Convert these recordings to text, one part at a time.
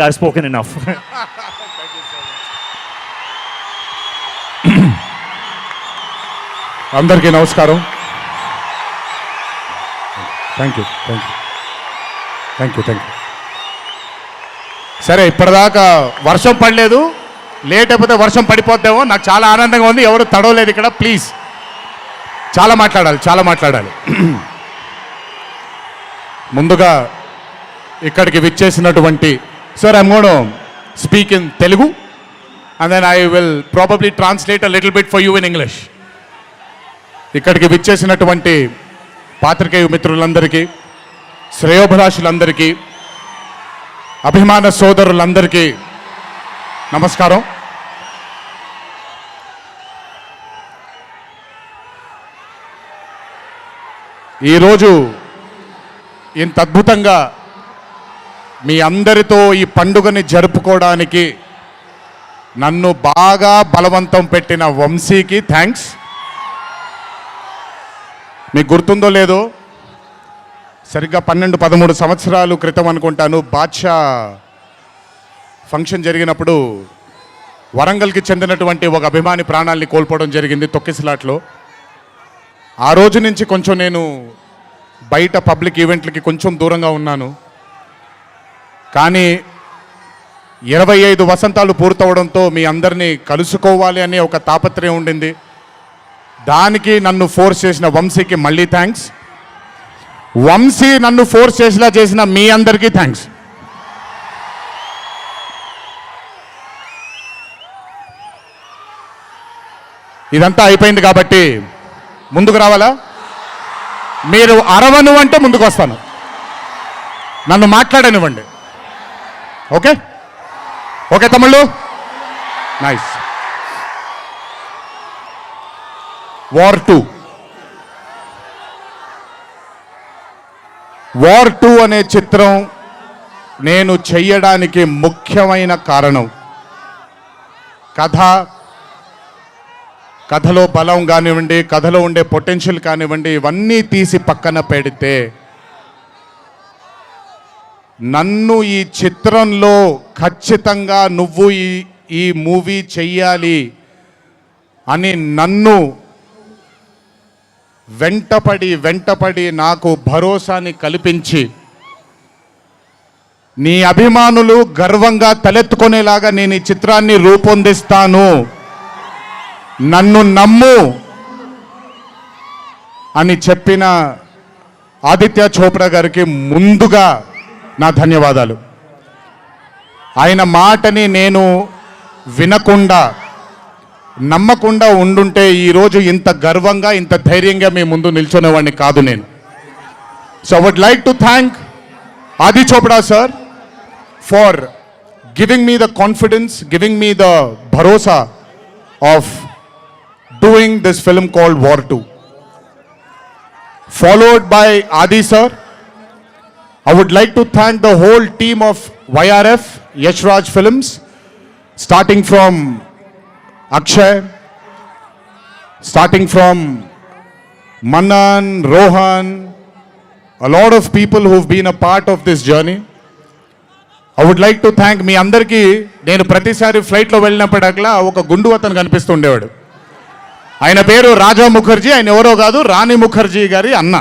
I've spoken enough. అందరికీ నమస్కారం. Thank you. సరే, ఇప్పటిదాకా వర్షం పడలేదు, లేట్ అయిపోతే వర్షం పడిపోద్దేమో. నాకు చాలా ఆనందంగా ఉంది. ఎవరు తడవలేదు ఇక్కడ. ప్లీజ్, చాలా మాట్లాడాలి. ముందుగా ఇక్కడికి విచ్చేసినటువంటి sir, I'm gonna speak in Telugu and then I will probably translate a little bit for you in English. ఇక్కడికి విచ్చేసినటువంటి పాత్రికేయ మిత్రులందరికీ, శ్రేయోభిలాషులందరికీ, అభిమాన సోదరులందరికీ నమస్కారం. ఈరోజు ఇంత అద్భుతంగా మీ అందరితో ఈ పండుగని జరుపుకోవడానికి నన్ను బాగా బలవంతం పెట్టిన వంశీకి థ్యాంక్స్. మీకు గుర్తుందో లేదో, సరిగ్గా 12-13 సంవత్సరాలు క్రితం అనుకుంటాను, బాద్షా ఫంక్షన్ జరిగినప్పుడు వరంగల్కి చెందినటువంటి ఒక అభిమాని ప్రాణాల్ని కోల్పోవడం జరిగింది తొక్కిసలాట్లో. ఆ రోజు నుంచి కొంచెం నేను బయట పబ్లిక్ ఈవెంట్లకి కొంచెం దూరంగా ఉన్నాను. కానీ 25 వసంతాలు పూర్తవడంతో మీ అందరినీ కలుసుకోవాలి అనే ఒక తాపత్రయం ఉండింది. దానికి నన్ను ఫోర్స్ చేసిన వంశీకి మళ్ళీ థ్యాంక్స్. వంశీ నన్ను ఫోర్స్ చేసేలా చేసిన మీ అందరికీ థ్యాంక్స్. ఇదంతా అయిపోయింది కాబట్టి ముందుకు రావాలా? మీరు అరవను అంటే ముందుకు వస్తాను, నన్ను మాట్లాడనివ్వండి. ఓకే తమ్ముళ్ళు, నైస్. వార్ 2 అనే చిత్రం నేను చెయ్యడానికి ముఖ్యమైన కారణం కథలో బలం కానివ్వండి, కథలో ఉండే పొటెన్షియల్ కానివ్వండి, ఇవన్నీ తీసి పక్కన పెడితే నన్ను ఈ చిత్రంలో ఖచ్చితంగా నువ్వు ఈ మూవీ చెయ్యాలి అని నన్ను వెంటపడి నాకు భరోసాని కల్పించి, నీ అభిమానులు గర్వంగా తలెత్తుకునేలాగా నేను ఈ చిత్రాన్ని రూపొందిస్తాను, నన్ను నమ్ము అని చెప్పిన ఆదిత్య చోప్రా గారికి ముందుగా నా ధన్యవాదాలు. ఆయన మాటని నేను వినకుండా నమ్మకుండా ఉండుంటే ఈరోజు ఇంత గర్వంగా ఇంత ధైర్యంగా మీ ముందు నిల్చునేవాడిని కాదు నేను. So I would like to thank Adi Chopra sir for giving me the confidence, giving me the భరోసా of doing this film called War 2, followed by Adi sir. I would like to thank the whole team of YRF, Yash Raj Films, starting from Akshay, starting from Manan, Rohan, a lot of people who've been a part of this journey. I would like to thank మీ అందరికీ. నేను ప్రతిసారి ఫ్లైట్లో వెళ్ళినప్పుడల్లా ఒక గుండు అతను కనిపిస్తుండేవాడు. ఆయన పేరు రాజా ముఖర్జీ. ఆయన ఎవరో కాదు, రాణి ముఖర్జీ గారి అన్న.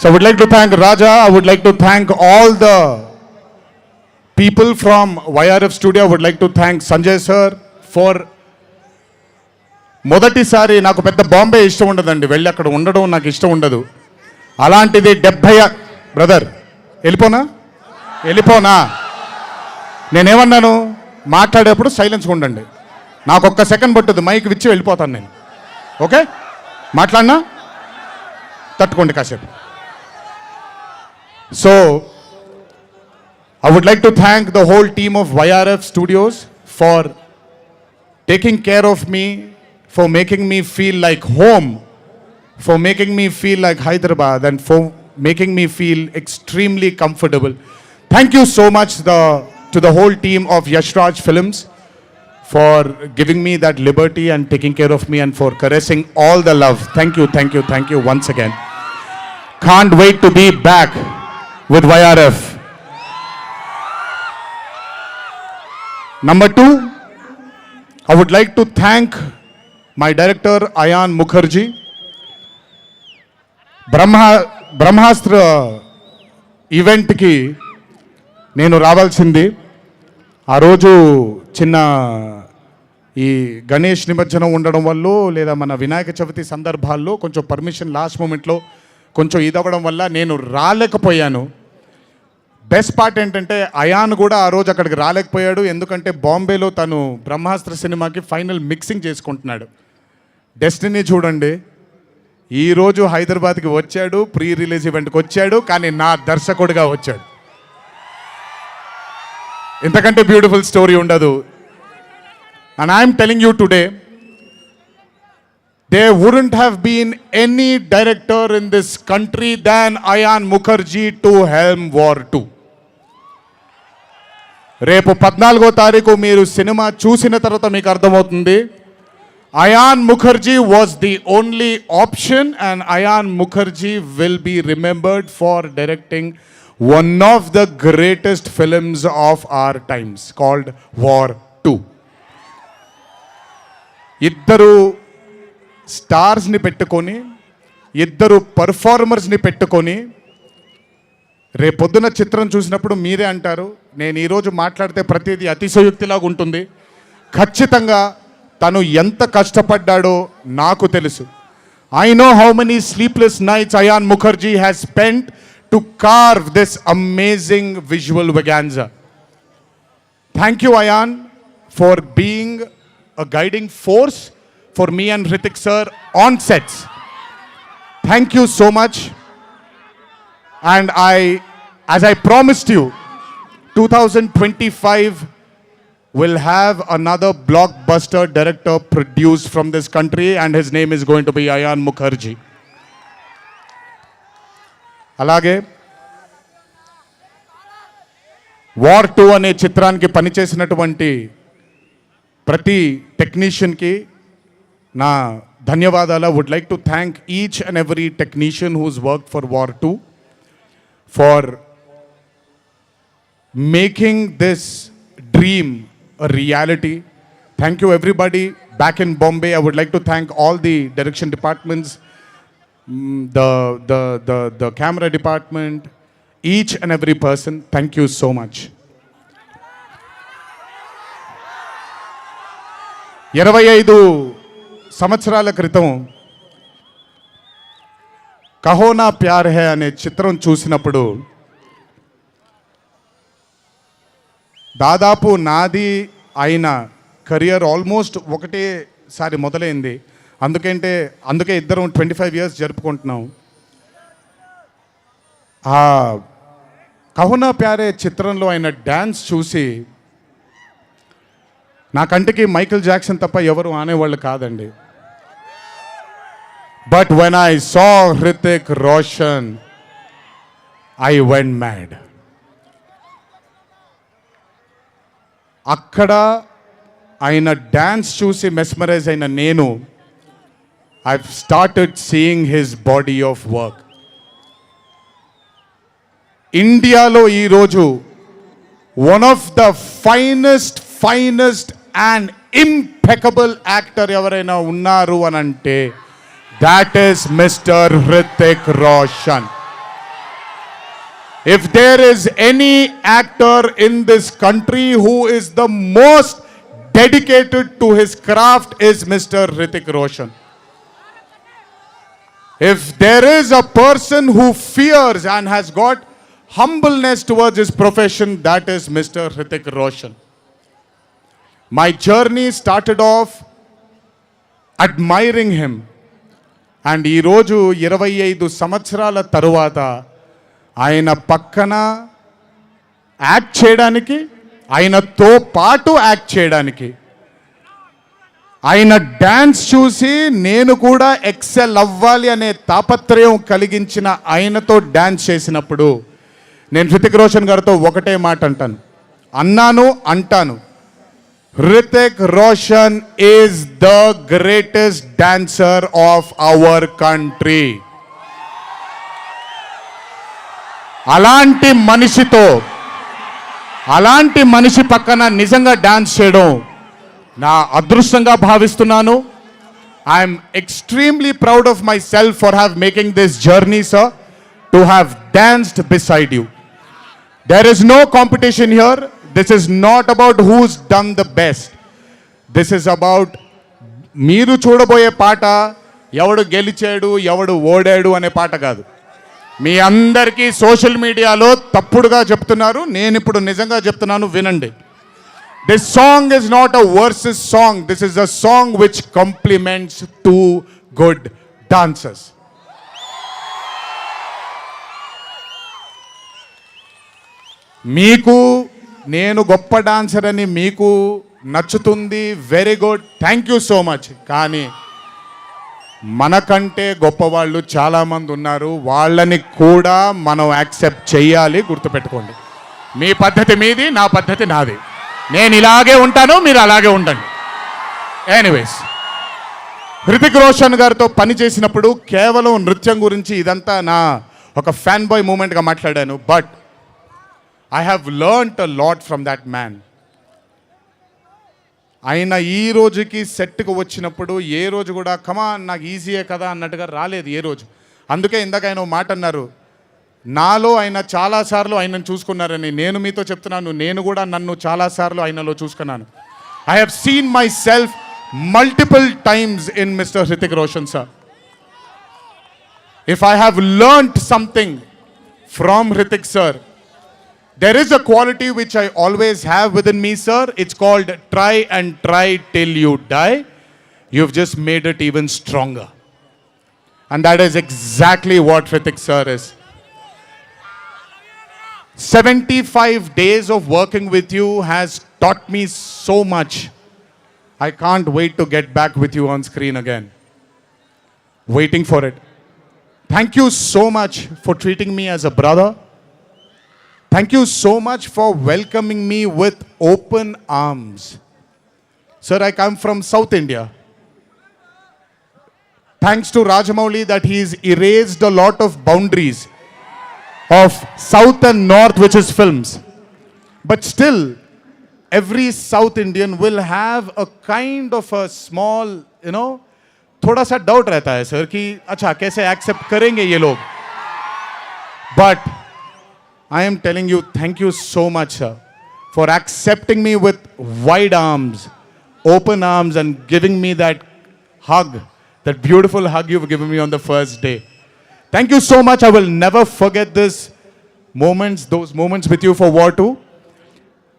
So I would like to thank Raja. I would like to thank all the people from YRF studio. I would like to thank Sanjay sir for మొదటిసారి నాకు పెద్ద బాంబే ఇష్టం ఉండదండి, వెళ్ళి అక్కడ ఉండడం నాకు ఇష్టం ఉండదు. అలాంటిది 70 బ్రదర్ వెళ్ళిపోనా నేనేమన్నాను, మాట్లాడేప్పుడు సైలెన్స్గా ఉండండి. నాకు ఒక్క సెకండ్ పట్టుద్ది, మైక్ విచ్చి వెళ్ళిపోతాను నేను. ఓకే, మాట్లాడినా తట్టుకోండి కాసేపు. So, I would like to thank the whole team of YRF Studios for taking care of me, for making me feel like home, for making me feel like Hyderabad, and for making me feel extremely comfortable. Thank you so much to the whole team of Yash Raj Films for giving me that liberty and taking care of me and for caressing all the love. Thank you once again. Can't wait to be back with YRF. Number two, I would like to thank my director Ayan Mukherjee. బ్రహ్మాస్త్ర ఈవెంట్కి నేను రావాల్సింది. ఆ రోజు చిన్న ఈ గణేష్ నిమజ్జనం ఉండడం వల్ల లేదా మన వినాయక చవితి సందర్భాల్లో కొంచెం పర్మిషన్ లాస్ట్ మూమెంట్లో కొంచెం ఇదవ్వడం వల్ల నేను రాలేకపోయాను. బెస్ట్ పార్ట్ ఏంటంటే అయాన్ కూడా ఆ రోజు అక్కడికి రాలేకపోయాడు. ఎందుకంటే బాంబేలో తను బ్రహ్మాస్త్ర సినిమాకి ఫైనల్ మిక్సింగ్ చేసుకుంటున్నాడు. డెస్టినీ చూడండి, ఈరోజు హైదరాబాద్కి వచ్చాడు, ప్రీ రిలీజ్ ఈవెంట్కి వచ్చాడు, కానీ నా దర్శకుడిగా వచ్చాడు. ఇంతకంటే బ్యూటిఫుల్ స్టోరీ ఉండదు. And I'm telling you today, there wouldn't have been any director in this country than Ayan Mukherjee to helm War 2. రేపు 14వ తారీఖు మీరు సినిమా చూసిన తర్వాత మీకు అర్థమవుతుంది. Ayan Mukherjee was the only option, and Ayan Mukherjee will be remembered for directing one of the greatest films of our times called War 2. ఇద్దరు స్టార్స్ని పెట్టుకొని, ఇద్దరు పర్ఫార్మర్స్ని పెట్టుకొని రేపొద్దున చిత్రం చూసినప్పుడు మీరే అంటారు, నేను ఈరోజు మాట్లాడితే ప్రతిదీ అతిశయోక్తిలాగా ఉంటుంది. ఖచ్చితంగా తను ఎంత కష్టపడ్డాడో నాకు తెలుసు. I know how many sleepless nights Ayan Mukherjee has spent to carve this amazing visual vaganza. Thank you, Ayan, for being a guiding force for me and Hrithik sir on sets. Thank you so much. And as I promised you, 2025 will have another blockbuster director produced from this country, and his name is going to be Ayan Mukherjee. అలాగే War 2 అనే చిత్రానికి పనిచేసినటువంటి ప్రతి టెక్నీషియన్కి నా ధన్యవాదాలు. Would like to thank each and every technician whose work for War 2 for making this dream a reality. Thank you everybody back in Bombay. I would like to thank all the direction departments, the camera department, each and every person. Thank you so much. 25 సంవత్సరాల క్రితం కహో నా ప్యార్ high అనే చిత్రం చూసినప్పుడు దాదాపు నాది ఆయన career almost ఒకటేసారి మొదలైంది. అందుకే ఇద్దరం 25 years జరుపుకుంటున్నాం. ఆ కహో నా ప్యారే చిత్రంలో ఆయన డ్యాన్స్ చూసి నా కంటికి మైకేల్ జాక్సన్ తప్ప ఎవరు ఆనేవాళ్ళు కాదండి. But when I saw Hrithik Roshan I went mad. అక్కడ ఆయన డ్యాన్స్ చూసి మెస్మరైజ్ అయిన నేను I started seeing his body of work. ఇండియాలో ఈరోజు one of the finest and impeccable actor ఎవరైనా ఉన్నారు అని అంటే that is mister Hrithik Roshan. If there is any actor in this country who is the most dedicated to his craft is Mr. Hrithik Roshan. If there is a person who fears and has got humbleness towards his profession, that is Mr. Hrithik Roshan. My journey started off admiring him, and ee roju 25 సంవత్సరాల తరువాత ఆయన పక్కన act చేయడానికి, ఆయనతో పాటు act చేయడానికి, ఆయన dance చూసి నేను కూడా ఎక్సెల్ అవ్వాలి అనే తాపత్రయం కలిగించిన ఆయనతో డ్యాన్స్ చేసినప్పుడు నేను హృతిక్ రోషన్ గారితో ఒకటే మాట అంటాను, Hrithik Roshan is the greatest dancer of our country. అలాంటి మనిషితో అలాంటి మనిషి పక్కన నిజంగా డాన్స్ చేయడం నా అదృష్టంగా భావిస్తున్నాను. I'm extremely proud of my self for have making this journey sir, to have danced beside you. There is no competition here. This is not about who's done the best. This is about మీరు చూడబోయే పాట ఎవడు గెలిచాడు ఎవడు ఓడాడు అనే పాట కాదు. మీ అందరికీ సోషల్ మీడియాలో తప్పుడుగా చెప్తున్నారు, నేను ఇప్పుడు నిజంగా చెప్తున్నాను, వినండి. This song is not a versus song, this is a song which compliments too good dancers. మీకు నేను గొప్ప డాన్సర్ అని మీకు నచ్చుతుంది, very good, thank you so much. కానీ మనకంటే గొప్పవాళ్ళు చాలామంది ఉన్నారు, వాళ్ళని కూడా మనం యాక్సెప్ట్ చేయాలి. గుర్తుపెట్టుకోండి, మీ పద్ధతి మీది, నా పద్ధతి నాది. నేను ఇలాగే ఉంటాను, మీరు అలాగే ఉండండి. ఎనీవేస్, హృతిక్ రోషన్ గారితో పని చేసినప్పుడు కేవలం నృత్యం గురించి ఇదంతా నా ఒక ఫ్యాన్ బాయ్ మూమెంట్గా మాట్లాడాను. But I have learnt a lot from that man. ఆయన ఈ రోజుకి సెట్కి వచ్చినప్పుడు ఏ రోజు కూడా కమాన్ నాకు ఈజీయే కదా అన్నట్టుగా రాలేదు ఏ రోజు. అందుకే ఇందాక ఆయన మాట అన్నారు, నాలో ఆయన చాలాసార్లు ఆయనను చూసుకున్నారని. నేను మీతో చెప్తున్నాను, నేను కూడా నన్ను చాలాసార్లు ఆయనలో చూసుకున్నాను. I have seen my self multiple times in mister Hrithik Roshan sir. If I have learned something from Hrithik sir, there is a quality which I always have within me, sir. It's called try and try till you die. You've just made it even stronger. And that is exactly what Hritik sir is. 75 days of working with you has taught me so much. I can't wait to get back with you on screen again. Waiting for it. Thank you so much for treating me as a brother. Thank you so much for welcoming me with open arms. Sir, I come from South India. Thanks to Rajamouli that he's erased a lot of boundaries of South and North, which is films. But still, every South Indian will have a kind of a small, थोड़ा सा doubt रहता है sir कि अच्छा कैसे accept करेंगे ये लोग. But I am telling you, thank you so much, sir, for accepting me with wide arms, open arms, and giving me that hug, that beautiful hug you've given me on the first day. Thank you so much. I will never forget those moments with you for War 2.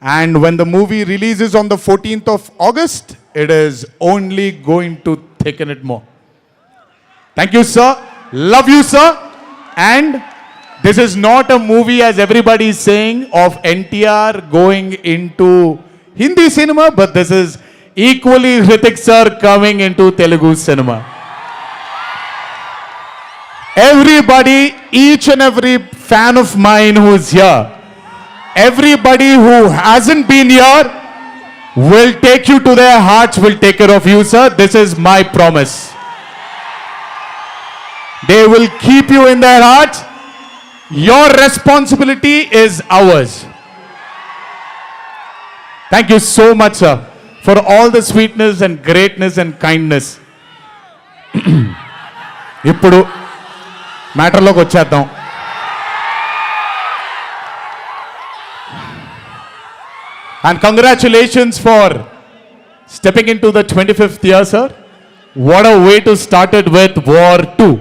And when the movie releases on the 14th of August, it is only going to thicken it more. Thank you, sir. Love you, sir. And this is not a movie, as everybody is saying, of NTR going into Hindi cinema, but this is equally Hritik sir coming into Telugu cinema. Everybody, each and every fan of mine who is here, everybody who hasn't been here, will take you to their hearts, will take care of you, sir. This is my promise. They will keep you in their hearts. Your responsibility is ours. Thank you so much, sir, for all the sweetness and greatness and kindness. ఇప్పుడు మ్యాటర్లోకి వచ్చేద్దాం. And congratulations for stepping into the 25th year, sir. What a way to start it with War 2.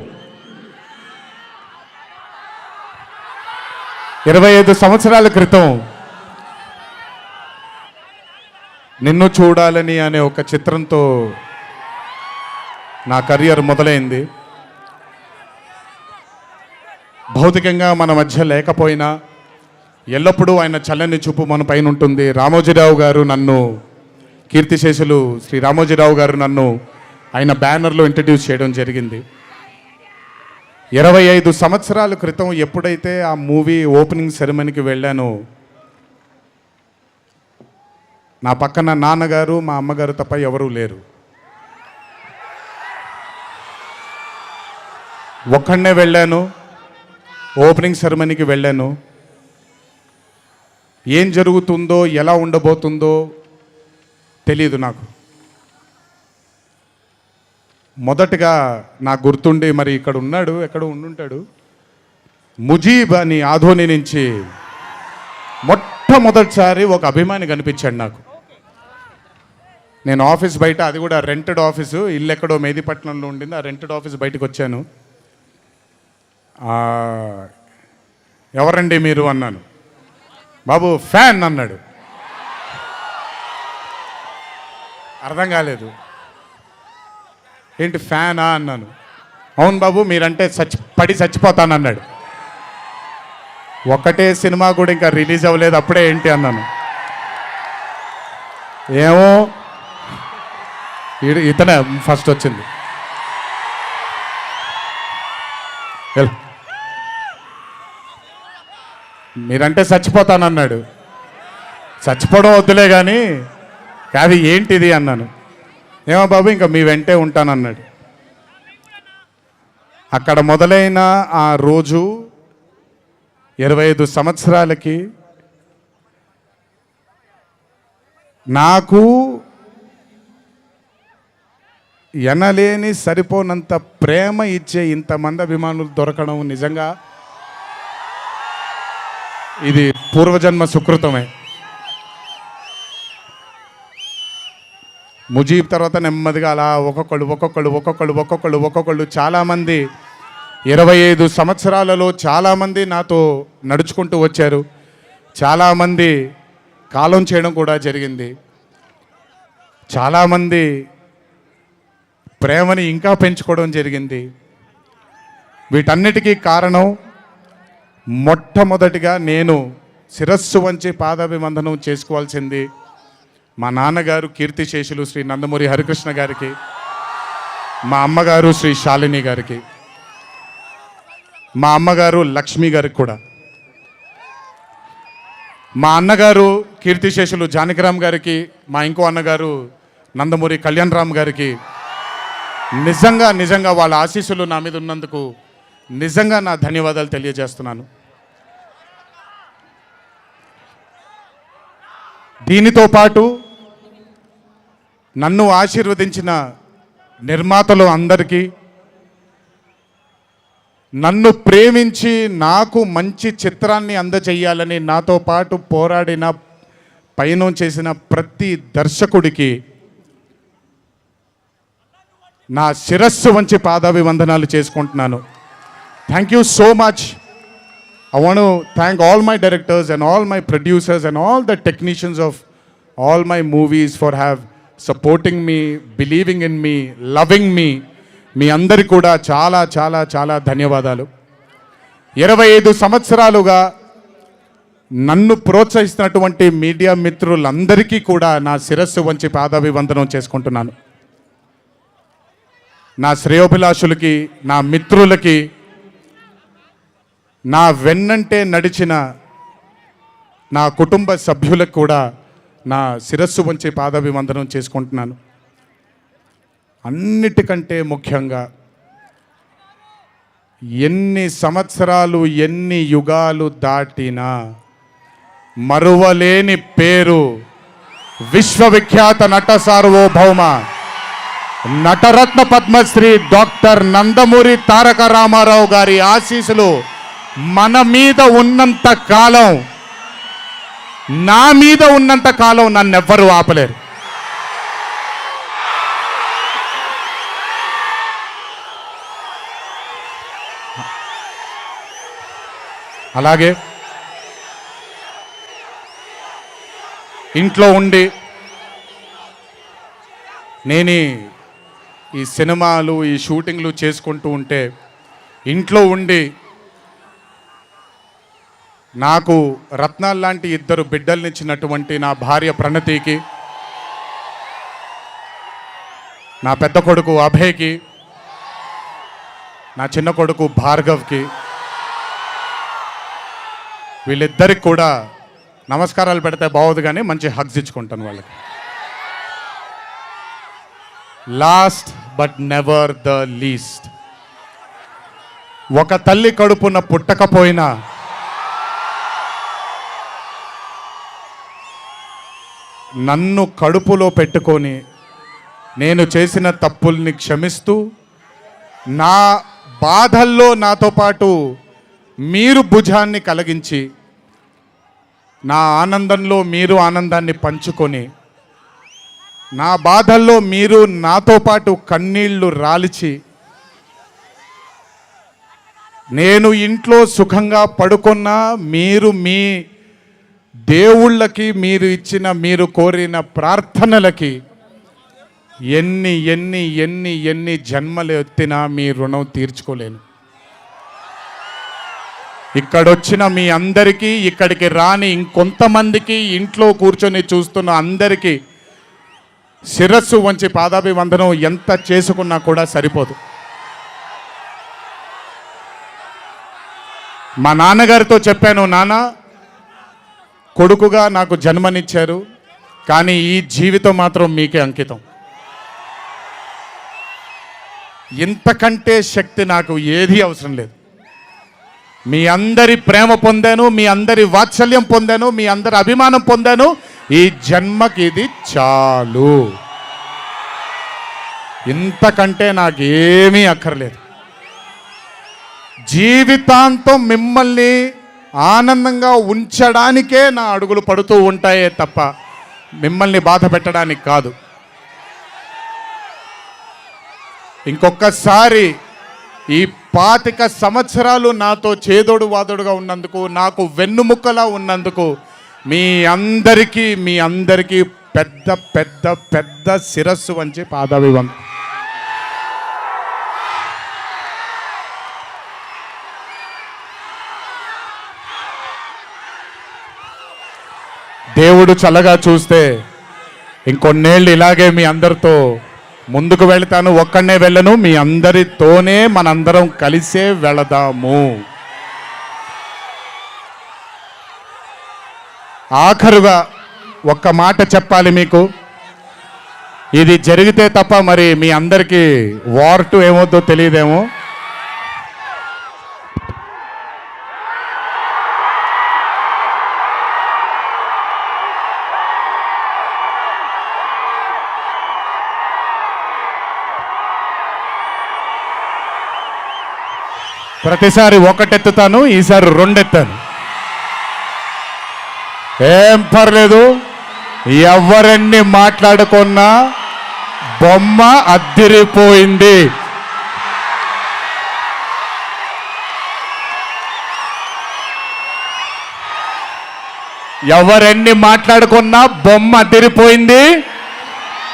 25 సంవత్సరాల క్రితం నిన్ను చూడాలని అనే ఒక చిత్రంతో నా కెరియర్ మొదలైంది. భౌతికంగా మన మధ్య లేకపోయినా ఎల్లప్పుడూ ఆయన చల్లని చూపు మన పైన ఉంటుంది. రామోజీరావు గారు నన్ను, కీర్తిశేషులు శ్రీ రామోజీరావు గారు నన్ను ఆయన బ్యానర్లో ఇంట్రడ్యూస్ చేయడం జరిగింది. 25 సంవత్సరాల క్రితం ఎప్పుడైతే ఆ మూవీ ఓపెనింగ్ సెరమనీకి వెళ్ళానో, నా పక్కన నాన్నగారు మా అమ్మగారు తప్ప ఎవరూ లేరు. ఒక్కడనే వెళ్ళాను, ఓపెనింగ్ సెరమనీకి వెళ్ళాను. ఏం జరుగుతుందో ఎలా ఉండబోతుందో తెలియదు నాకు. మొదటగా నాకు గుర్తుండి, మరి ఇక్కడ ఉన్నాడు, ఎక్కడ ఉండుంటాడు, ముజీబ్ అని ఆధోని నుంచి మొట్టమొదటిసారి ఒక అభిమాని కనిపించాడు నాకు. నేను ఆఫీస్ బయట, అది కూడా రెంటెడ్ ఆఫీసు, ఇల్లు ఎక్కడో మేదిపట్నంలో ఉండింది, ఆ రెంటెడ్ ఆఫీస్ బయటకు వచ్చాను. ఎవరండి మీరు అన్నాను. బాబు ఫ్యాన్ అన్నాడు. అర్థం కాలేదు. ఏంటి ఫ్యానా అన్నాను. అవును బాబు, మీరంటే పడి చచ్చిపోతానన్నాడు. ఒకటే సినిమా కూడా ఇంకా రిలీజ్ అవ్వలేదు, అప్పుడే ఏంటి అన్నాను. ఏమో ఇతనే ఫస్ట్ వచ్చింది. మీరంటే చచ్చిపోతానన్నాడు. చచ్చిపోవడం వద్దులే కానీ అది ఏంటిది అన్నాను. ఏమో బాబు ఇంకా మీ వెంటే ఉంటానన్నాడు. అక్కడ మొదలైన ఆ రోజు 25 సంవత్సరాలకి నాకు ఎనలేని సరిపోనంత ప్రేమ ఇచ్చే ఇంతమంది అభిమానులు దొరకడం నిజంగా ఇది పూర్వజన్మ సుకృతమే. ముజీబ్ తర్వాత నెమ్మదిగా అలా ఒక్కొక్కళ్ళు చాలామంది 25 సంవత్సరాలలో చాలామంది నాతో నడుచుకుంటూ వచ్చారు. చాలామంది కాలం చేయడం కూడా జరిగింది. చాలామంది ప్రేమని ఇంకా పెంచుకోవడం జరిగింది. వీటన్నిటికీ కారణం మొట్టమొదటిగా నేను శిరస్సు వంచి పాదాభివందనం చేసుకోవాల్సింది మా నాన్నగారు కీర్తిశేషులు శ్రీ నందమూరి హరికృష్ణ గారికి, మా అమ్మగారు శ్రీ శాలిని గారికి, మా అమ్మగారు లక్ష్మి గారికి కూడా, మా అన్నగారు కీర్తిశేషులు జానకిరామ్ గారికి, మా ఇంకో అన్నగారు నందమూరి కళ్యాణ్ రామ్ గారికి నిజంగా వాళ్ళ ఆశీస్సులు నా మీద ఉన్నందుకు నిజంగా నా ధన్యవాదాలు తెలియజేస్తున్నాను. దీనితో పాటు నన్ను ఆశీర్వదించిన నిర్మాతలు అందరికీ, నన్ను ప్రేమించి నాకు మంచి చిత్రాన్ని అందజేయాలని నాతో పాటు పోరాడిన పయనం చేసిన ప్రతి దర్శకుడికి నా శిరస్సు వంచి పాదాభివందనాలు చేసుకుంటున్నాను. Thank you so much. I want to thank all my directors and all my producers and all the technicians of all my movies for supporting me, believing in me, loving me. మీ అందరికీ కూడా చాలా చాలా చాలా ధన్యవాదాలు. 25 సంవత్సరాలుగా నన్ను ప్రోత్సహిస్తున్నటువంటి media మిత్రులందరికీ కూడా నా శిరస్సు వంచి పాదాభివందనం చేసుకుంటున్నాను. నా శ్రేయోభిలాషులకి, నా మిత్రులకి, నా వెన్నంటే నడిచిన నా కుటుంబ సభ్యులకు కూడా నా శిరస్సు వంచి పాదాభివందనం చేసుకుంటున్నాను. అన్నిటికంటే ముఖ్యంగా ఎన్ని సంవత్సరాలు ఎన్ని యుగాలు దాటినా మరువలేని పేరు విశ్వవిఖ్యాత నట సార్వభౌమ నటరత్న పద్మశ్రీ డాక్టర్ నందమూరి తారక రామారావు గారి ఆశీస్సులు మన మీద ఉన్నంత కాలం, నా మీద ఉన్నంత కాలం నన్నెవ్వరూ ఆపలేరు. అలాగే ఇంట్లో ఉండి నేను ఈ సినిమాలు, ఈ షూటింగ్లు చేసుకుంటూ ఉంటే, ఇంట్లో ఉండి నాకు రత్నాలు లాంటి 2 బిడ్డల్నిచ్చినటువంటి నా భార్య ప్రణతికి, నా పెద్ద కొడుకు అభయ్కి, నా చిన్న కొడుకు భార్గవ్కి, వీళ్ళిద్దరికి కూడా నమస్కారాలు పెడితే బాగోదు కానీ మంచి హగ్స్ ఇచ్చుకుంటాను వాళ్ళకి. Last but never the least, ఒక తల్లి కడుపున పుట్టకపోయినా నన్ను కడుపులో పెట్టుకొని నేను చేసిన తప్పుల్ని క్షమిస్తూ నా బాధల్లో నాతో పాటు మీరు భుజాన్ని కలిగించి నా ఆనందంలో మీరు ఆనందాన్ని పంచుకొని నా బాధల్లో మీరు నాతో పాటు కన్నీళ్లు రాల్చి నేను ఇంట్లో సుఖంగా పడుకున్నా మీరు మీ దేవుళ్ళకి మీరు ఇచ్చిన మీరు కోరిన ప్రార్థనలకి ఎన్ని ఎన్ని ఎన్ని ఎన్ని జన్మలు ఎత్తినా మీ రుణం తీర్చుకోలేను. ఇక్కడొచ్చిన మీ అందరికీ, ఇక్కడికి రాని ఇంకొంతమందికి, ఇంట్లో కూర్చొని చూస్తున్న అందరికీ శిరస్సు వంచి పాదాభివందనం ఎంత చేసుకున్నా కూడా సరిపోదు. మా నాన్నగారితో చెప్పాను, నాన్న కొడుకుగా నాకు జన్మనిచ్చారు, కానీ ఈ జీవితం మాత్రం మీకే అంకితం. ఇంతకంటే శక్తి నాకు ఏది అవసరం లేదు. మీ అందరి ప్రేమ పొందాను, మీ అందరి వాత్సల్యం పొందాను, మీ అందరి అభిమానం పొందాను. ఈ జన్మకి ఇది చాలు. ఇంతకంటే నాకేమీ అక్కర్లేదు. జీవితాంతం మిమ్మల్ని ఆనందంగా ఉంచడానికే నా అడుగులు పడుతూ ఉంటాయే తప్ప మిమ్మల్ని బాధ పెట్టడానికి కాదు. ఇంకొకసారి ఈ 25 సంవత్సరాలు నాతో చేదోడు వాదోడుగా ఉన్నందుకు, నాకు వెన్నుముక్కలా ఉన్నందుకు మీ అందరికీ పెద్ద పెద్ద పెద్ద శిరస్సు వంచి పాదాభివందనం. దేవుడు చల్లగా చూస్తే ఇంకొన్నేళ్ళు ఇలాగే మీ అందరితో ముందుకు వెళ్తాను. ఒక్కడనే వెళ్ళను, మీ అందరితోనే మనందరం కలిసే వెళదాము. ఆఖరుగా ఒక్క మాట చెప్పాలి మీకు. ఇది జరిగితే తప్ప మరి మీ అందరికీ వార్ 2 ఏమవుద్దో తెలియదేమో. ప్రతిసారి ఒకటెత్తుతాను, ఈసారి 2 ఎత్తాను. ఏం పర్లేదు, ఎవరెన్ని మాట్లాడుకున్నా బొమ్మ అద్దిరిపోయింది. ఎవరెన్ని మాట్లాడుకున్నా బొమ్మ అద్దిరిపోయింది.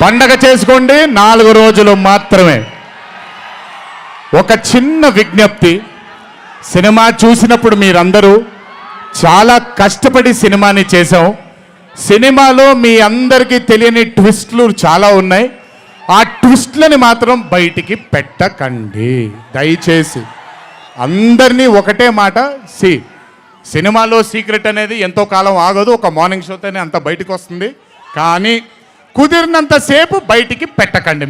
పండగ చేసుకోండి, 4 రోజులు మాత్రమే. ఒక చిన్న విజ్ఞప్తి, సినిమా చూసినప్పుడు మీరందరూ చాలా కష్టపడి సినిమాని చేశాం. సినిమాలో మీ అందరికీ తెలియని ట్విస్ట్లు చాలా ఉన్నాయి. ఆ ట్విస్ట్లని మాత్రం బయటికి పెట్టకండి దయచేసి. అందరినీ ఒకటే మాట, సినిమాలో సీక్రెట్ అనేది ఎంతో కాలం ఆగదు, ఒక మార్నింగ్ షోతోనే అంత బయటకు వస్తుంది. కానీ కుదిరినంతసేపు బయటికి పెట్టకండి.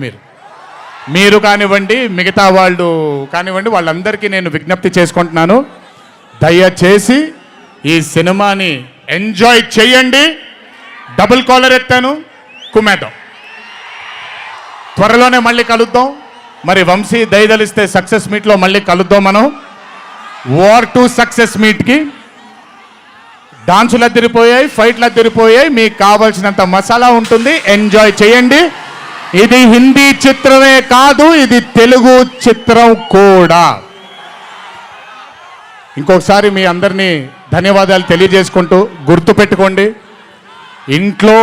మీరు కానివ్వండి, మిగతా వాళ్ళు కానివ్వండి, వాళ్ళందరికీ నేను విజ్ఞప్తి చేసుకుంటున్నాను, దయచేసి ఈ సినిమాని ఎంజాయ్ చేయండి. డబుల్ కాలర్ ఎత్తాను, కుమ్మేద్దాం. త్వరలోనే మళ్ళీ కలుద్దాం. మరి వంశీ దయదలిస్తే సక్సెస్ మీట్లో మళ్ళీ కలుద్దాం. మనం వార్ 2 సక్సెస్ మీట్కి డాన్సులు అద్దరిపోయాయి, ఫైట్లు అద్దరిపోయాయి. మీకు కావాల్సినంత మసాలా ఉంటుంది, ఎంజాయ్ చేయండి. ఇది హిందీ చిత్రమే కాదు, ఇది తెలుగు చిత్రం కూడా. ఇంకొకసారి మీ అందరినీ ధన్యవాదాలు తెలియజేసుకుంటూ, గుర్తుపెట్టుకోండి, ఇంట్లో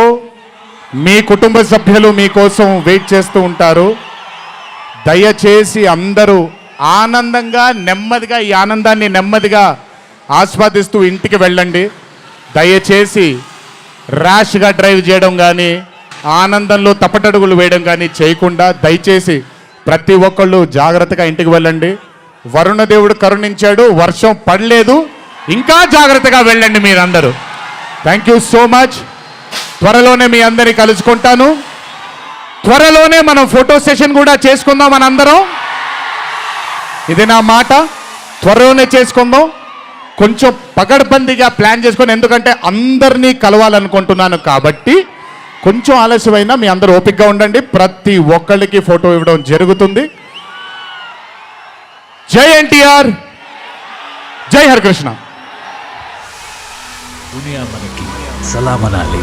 మీ కుటుంబ సభ్యులు మీకోసం వెయిట్ చేస్తూ ఉంటారు. దయచేసి అందరూ ఆనందంగా నెమ్మదిగా ఈ ఆనందాన్ని నెమ్మదిగా ఆస్వాదిస్తూ ఇంటికి వెళ్ళండి. దయచేసి ర్యాష్గా డ్రైవ్ చేయడం కానీ, ఆనందంలో తప్పటడుగులు వేయడం కానీ చేయకుండా దయచేసి ప్రతి ఒక్కళ్ళు జాగ్రత్తగా ఇంటికి వెళ్ళండి. వరుణదేవుడు కరుణించాడు, వర్షం పడలేదు, ఇంకా జాగ్రత్తగా వెళ్ళండి మీరందరూ. Thank you so much. త్వరలోనే మీ అందరినీ కలుసుకుంటాను. త్వరలోనే మనం ఫోటో సెషన్ కూడా చేసుకుందాం మనందరం. ఇది నా మాట, త్వరలోనే చేసుకుందాం. కొంచెం పగడ్బందీగా ప్లాన్ చేసుకొని, ఎందుకంటే అందరినీ కలవాలనుకుంటున్నాను కాబట్టి కొంచెం ఆలస్యమైనా మీ అందరూ ఓపికగా ఉండండి. ప్రతి ఒక్కళ్ళకి ఫోటో ఇవ్వడం జరుగుతుంది. జై ఎన్టీఆర్, జై హరికృష్ణ. దునియా మనకి సలాం అనాలి.